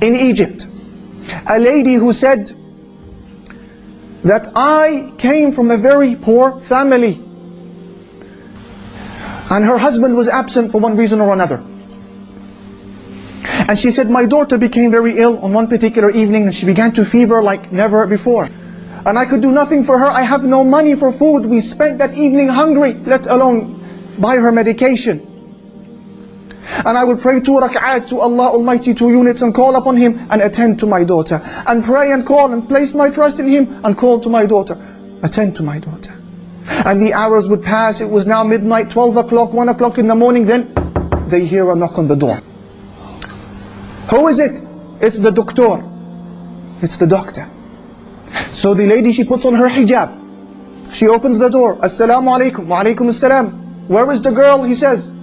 in Egypt, a lady who said that I came from a very poor family and her husband was absent for one reason or another. And she said, my daughter became very ill on one particular evening and she began to fever like never before. And I could do nothing for her. I have no money for food. We spent that evening hungry, let alone buy her medication. And I would pray 2 rak'at to Allah Almighty, 2 units, and call upon Him and attend to my daughter. And pray and call and place my trust in Him and call to my daughter. Attend to my daughter. And the hours would pass. It was now midnight, 12 o'clock, 1 o'clock in the morning. Then they hear a knock on the door. Who is it? It's the doctor. It's the doctor. So the lady, she puts on her hijab. She opens the door. Assalamu alaikum. Wa alaikum assalam. Where is the girl? He says.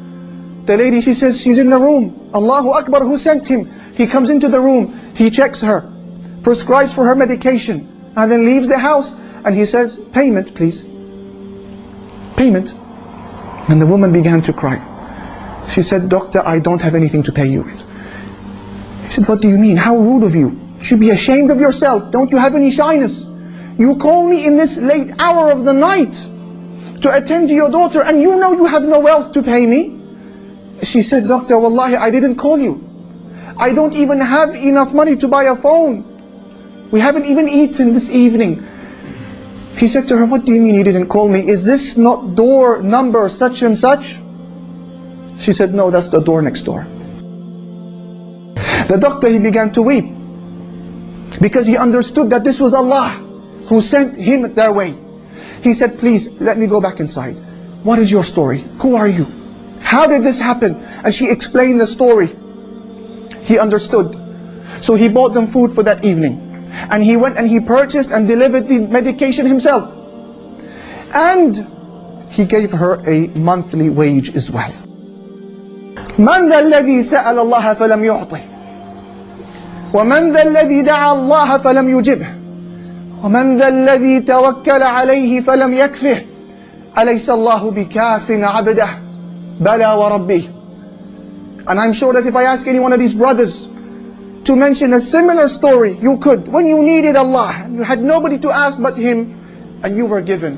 The lady, she says, she's in the room. Allahu Akbar, who sent him? He comes into the room. He checks her, prescribes for her medication, and then leaves the house. And he says, payment, please. Payment. And the woman began to cry. She said, doctor, I don't have anything to pay you with. He said, what do you mean? How rude of you. You should be ashamed of yourself. Don't you have any shyness? You call me in this late hour of the night to attend to your daughter and you know you have no wealth to pay me? She said, doctor, wallahi, I didn't call you. I don't even have enough money to buy a phone. We haven't even eaten this evening. He said to her, what do you mean you didn't call me? Is this not door number such and such? She said, no, that's the door next door. The doctor, he began to weep because he understood that this was Allah who sent him their way. He said, please, let me go back inside. What is your story? Who are you? How did this happen? And she explained the story. He understood. So he bought them food for that evening. And he went and he purchased and delivered the medication himself. And he gave her a monthly wage as well. من ذا الذي سأل الله فلم يعطه ومن ذا الذي دعا الله فلم يجبه ومن ذا الذي توكل عليه فلم يكفه أليس الله بكاف عبده بلى وربه. And I'm sure that if I ask any one of these brothers to mention a similar story, you could. When you needed Allah, you had nobody to ask but Him, and you were given.